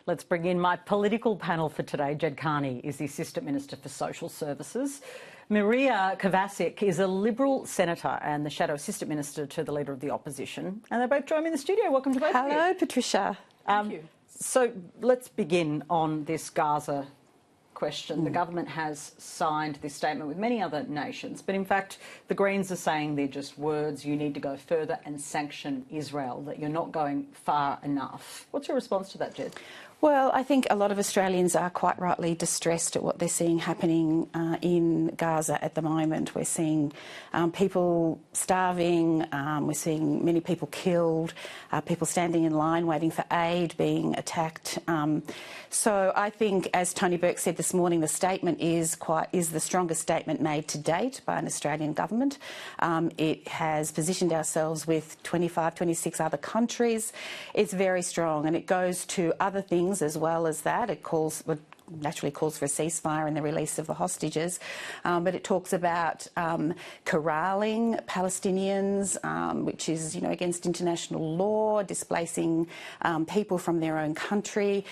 Let's bring in my political panel for today. Jed Carney is the Assistant Minister for Social Services. Maria Kovacic is a Liberal Senator and the Shadow Assistant Minister to the Leader of the Opposition. And they both join me in the studio. Welcome to both of you. Hello, Patricia. Thank you. So let's begin on this Gaza question. The government has signed this statement with many other nations, but in fact the Greens are saying they're just words. You need to go further and sanction Israel, that you're not going far enough. What's your response to that, Jed? Well, I think a lot of Australians are quite rightly distressed at what they're seeing happening in Gaza at the moment. We're seeing people starving, we're seeing many people killed, people standing in line waiting for aid, being attacked. So I think, as Tony Burke said this morning, the statement is the strongest statement made to date by an Australian government. It has positioned ourselves with 25, 26 other countries. It's very strong, and it goes to other things as well as that. It naturally calls for a ceasefire and the release of the hostages, but it talks about corralling Palestinians, which is, against international law, displacing people from their own country.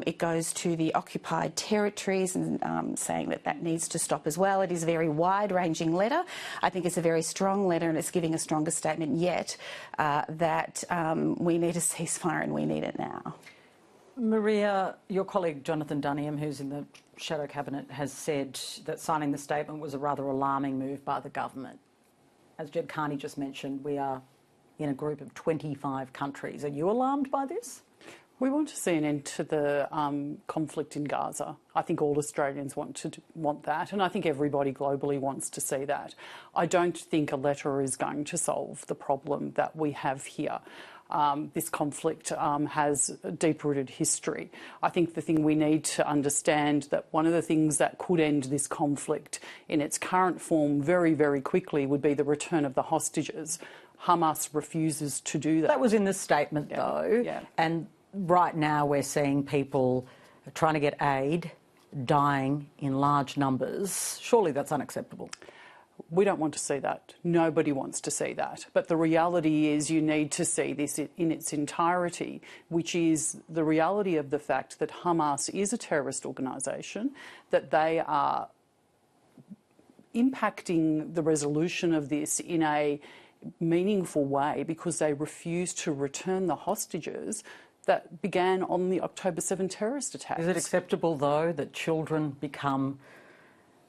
It goes to the occupied territories and saying that needs to stop as well. It is a very wide-ranging letter. I think it's a very strong letter, and it's giving a stronger statement yet that we need a ceasefire and we need it now. Maria, your colleague Jonathan Duniam, who's in the Shadow Cabinet, has said that signing the statement was a rather alarming move by the government. As Jed Carney just mentioned, we are in a group of 25 countries. Are you alarmed by this? We want to see an end to the conflict in Gaza. I think all Australians want that, and I think everybody globally wants to see that. I don't think a letter is going to solve the problem that we have here. This conflict has a deep-rooted history. I think the thing we need to understand that one of the things that could end this conflict in its current form very, very quickly would be the return of the hostages. Hamas refuses to do that. That was in the statement, though. Yeah. And right now we're seeing people trying to get aid, dying in large numbers. Surely that's unacceptable. We don't want to see that. Nobody wants to see that. But the reality is you need to see this in its entirety, which is the reality of the fact that Hamas is a terrorist organisation, that they are impacting the resolution of this in a meaningful way because they refuse to return the hostages that began on the October 7 terrorist attacks. Is it acceptable, though, that children become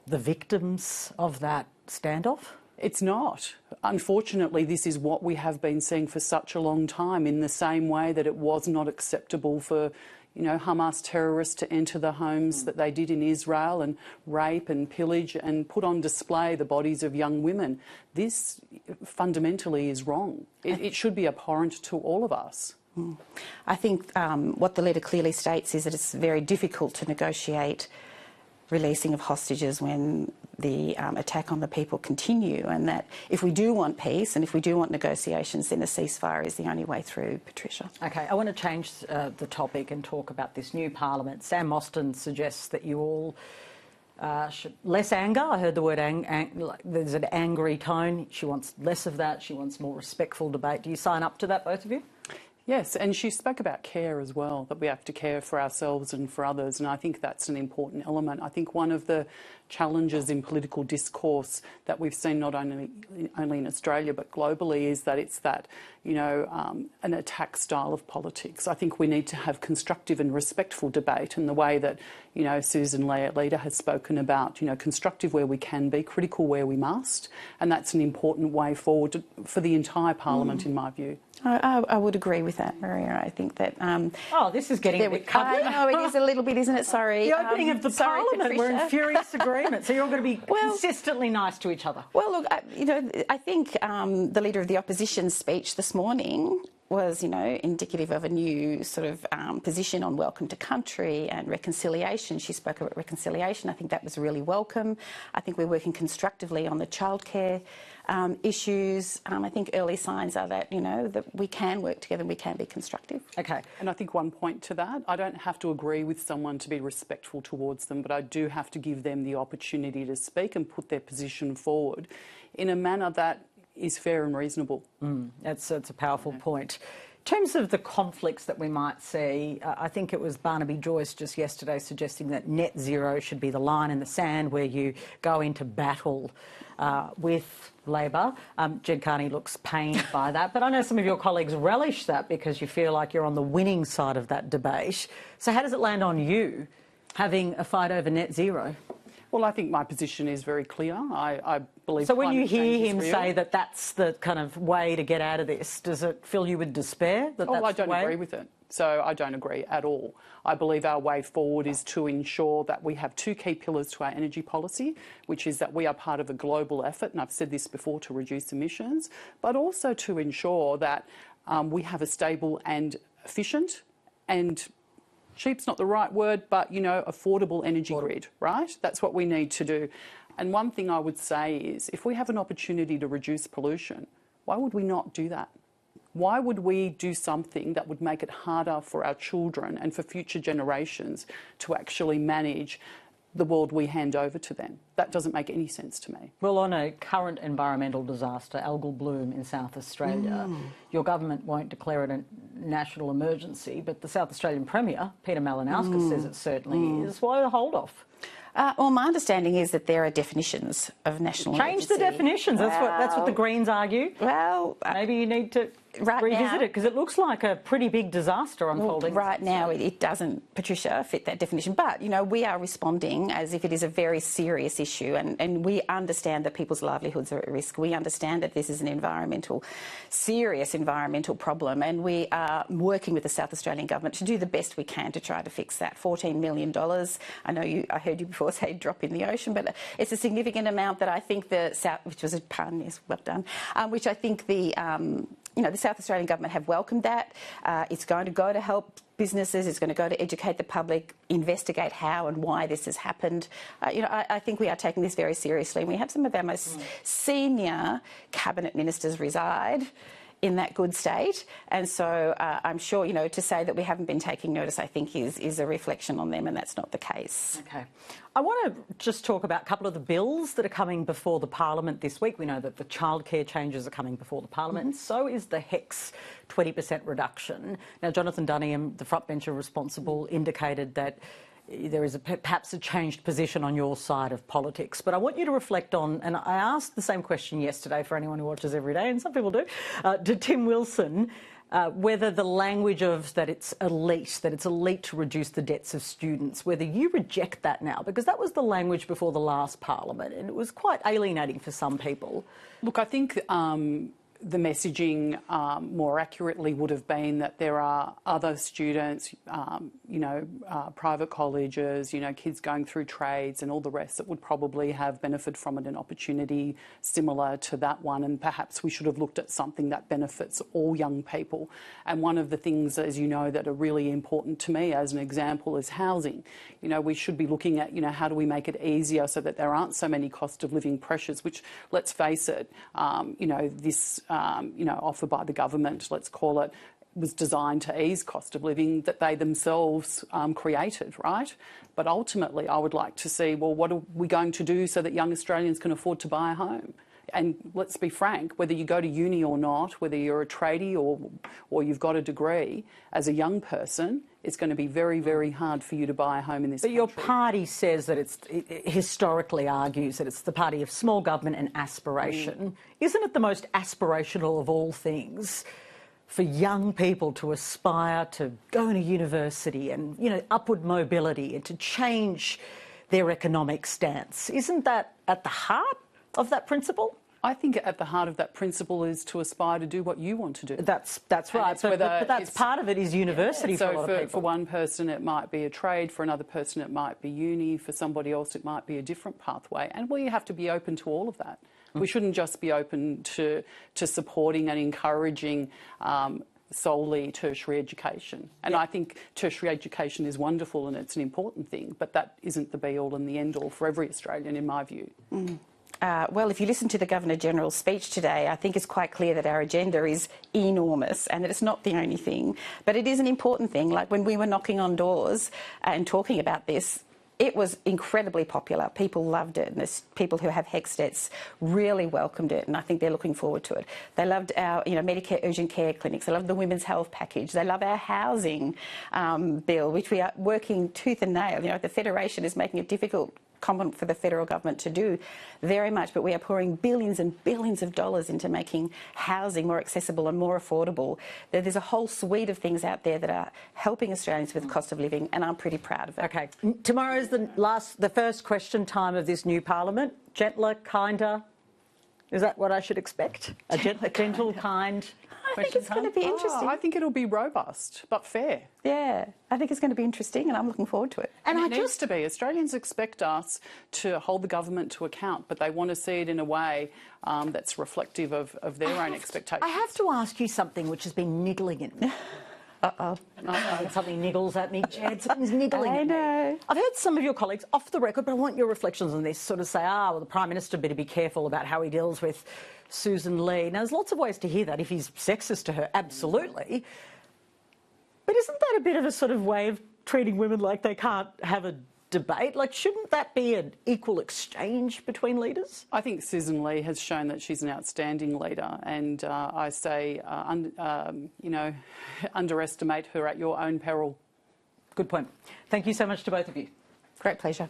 the victims of that standoff? It's not. Unfortunately, this is what we have been seeing for such a long time, in the same way that it was not acceptable for, Hamas terrorists to enter the homes that they did in Israel and rape and pillage and put on display the bodies of young women. This fundamentally is wrong. It should be abhorrent to all of us. I think what the letter clearly states is that it's very difficult to negotiate releasing of hostages when the attack on the people continue, and that if we do want peace and if we do want negotiations, then a ceasefire is the only way through, Patricia. OK, I want to change the topic and talk about this new parliament. Sam Mostyn suggests that you all less anger. I heard the word there's an angry tone. She wants less of that. She wants more respectful debate. Do you sign up to that, both of you? Yes, and she spoke about care as well, that we have to care for ourselves and for others, and I think that's an important element. I think one of the challenges in political discourse that we've seen not only in Australia but globally is that it's that, an attack style of politics. I think we need to have constructive and respectful debate in the way that, Susan Leader has spoken about, constructive where we can be, critical where we must, and that's an important way forward for the entire parliament, in my view. I would agree with that, Maria. I think that... this is getting a bit cuddly. No, it is a little bit, isn't it? Sorry. The opening of the parliament, Patricia. we're in furious agreement, so you're all going to be consistently nice to each other. Well, look, I think the Leader of the Opposition's speech this morning was, indicative of a new sort of position on welcome to country and reconciliation. She spoke about reconciliation. I think that was really welcome. I think we're working constructively on the childcare issues. I think early signs are that, that we can work together and we can be constructive. OK. And I think one point to that, I don't have to agree with someone to be respectful towards them, but I do have to give them the opportunity to speak and put their position forward in a manner that is fair and reasonable. That's a powerful point. terms of the conflicts that we might see, I think it was Barnaby Joyce just yesterday suggesting that net zero should be the line in the sand where you go into battle with Labor. Jed Carney looks pained by that, but I know some of your colleagues relish that because you feel like you're on the winning side of that debate. So how does it land on you, having a fight over net zero? Well, I think my position is very clear. I believe. So when you hear him real. say that that's the kind of way to get out of this, does it fill you with despair? I don't agree with it. So I don't agree at all. I believe our way forward is to ensure that we have two key pillars to our energy policy, which is that we are part of a global effort, and I've said this before, to reduce emissions, but also to ensure that we have a stable and efficient and cheap's not the right word, but, affordable energy grid, right? That's what we need to do. And one thing I would say is if we have an opportunity to reduce pollution, why would we not do that? Why would we do something that would make it harder for our children and for future generations to actually manage the world we hand over to them? That doesn't make any sense to me. Well, on a current environmental disaster, algal bloom in South Australia, your government won't declare it a national emergency, but the South Australian Premier, Peter Malinauskas, says it certainly is. Why the hold-off? Well, my understanding is that there are definitions of national emergency. Change the definitions. That's what the Greens argue. Well, maybe you need to revisit it because it looks like a pretty big disaster unfolding. Well, right now it doesn't, Patricia, fit that definition. But, we are responding as if it is a very serious issue and we understand that people's livelihoods are at risk. We understand that this is an serious environmental problem, and we are working with the South Australian government to do the best we can to try to fix that. $14 million. I heard you before say drop in the ocean, but it's a significant amount that I think the South, which was a pun, yes, well done, which I think the South Australian government have welcomed that. It's going to go to help businesses, it's going to go to educate the public, investigate how and why this has happened. I think we are taking this very seriously. We have some of our most senior cabinet ministers reside in that good state, and so I'm sure, to say that we haven't been taking notice, I think is a reflection on them, and that's not the case. Okay. I want to just talk about a couple of the bills that are coming before the Parliament this week. We know that the childcare changes are coming before the Parliament, and so is the HECS 20% reduction. Now, Jonathan Duniam, the frontbencher responsible, indicated that there is perhaps a changed position on your side of politics. But I want you to reflect on, and I asked the same question yesterday for anyone who watches every day, and some people do, to Tim Wilson, whether the language of that it's elite to reduce the debts of students, whether you reject that now, because that was the language before the last Parliament, and it was quite alienating for some people. Look, I think the messaging more accurately would have been that there are other students, private colleges, kids going through trades and all the rest that would probably have benefited from it, an opportunity similar to that one, and perhaps we should have looked at something that benefits all young people. And one of the things, as you know, that are really important to me as an example is housing. We should be looking at, how do we make it easier so that there aren't so many cost of living pressures, which, let's face it, this offer by the government, let's call it, was designed to ease cost of living that they themselves created, right? But ultimately, I would like to see, well, what are we going to do so that young Australians can afford to buy a home? And let's be frank, whether you go to uni or not, whether you're a tradie or you've got a degree, as a young person, it's going to be very, very hard for you to buy a home in this country. But your party says that it historically argues that it's the party of small government and aspiration. Isn't it the most aspirational of all things for young people to aspire to go to university and, upward mobility and to change their economic stance? Isn't that at the heart of that principle? I think at the heart of that principle is to aspire to do what you want to do. That's right, but that's part of it is university for a lot of people. For one person it might be a trade, for another person it might be uni, for somebody else it might be a different pathway, and we have to be open to all of that. We shouldn't just be open to supporting and encouraging solely tertiary education. And I think tertiary education is wonderful and it's an important thing, but that isn't the be-all and the end-all for every Australian, in my view. Well, if you listen to the Governor-General's speech today, I think it's quite clear that our agenda is enormous and that it's not the only thing, but it is an important thing. Like when we were knocking on doors and talking about this, it was incredibly popular. People loved it, and there's people who have HECS debts really welcomed it, and I think they're looking forward to it. They loved our, Medicare urgent care clinics. They loved the women's health package. They love our housing bill, which we are working tooth and nail. The Federation is making it difficult for the federal government to do very much, but we are pouring billions and billions of dollars into making housing more accessible and more affordable. There's a whole suite of things out there that are helping Australians with the cost of living, and I'm pretty proud of it. Okay, tomorrow's the first question time of this new parliament. Gentler, kinder. Is that what I should expect? A gentle, kind. I think it's going to be interesting. I think it'll be robust but fair. Yeah, I think it's going to be interesting, and I'm looking forward to it. And it needs to be. Australians expect us to hold the government to account, but they want to see it in a way that's reflective of their own expectations. I have to ask you something which has been niggling at me. Uh-oh. Something niggles at me, Jed. Something's niggling at me. I know. I've heard some of your colleagues off the record, but I want your reflections on this, sort of say, well, the Prime Minister better be careful about how he deals with Susan Lee. Now, there's lots of ways to hear that. If he's sexist to her, absolutely. But isn't that a bit of a sort of way of treating women like they can't have a debate? Like, shouldn't that be an equal exchange between leaders? I think Susan Lee has shown that she's an outstanding leader, and I say, underestimate her at your own peril. Good point. Thank you so much to both of you. Great pleasure.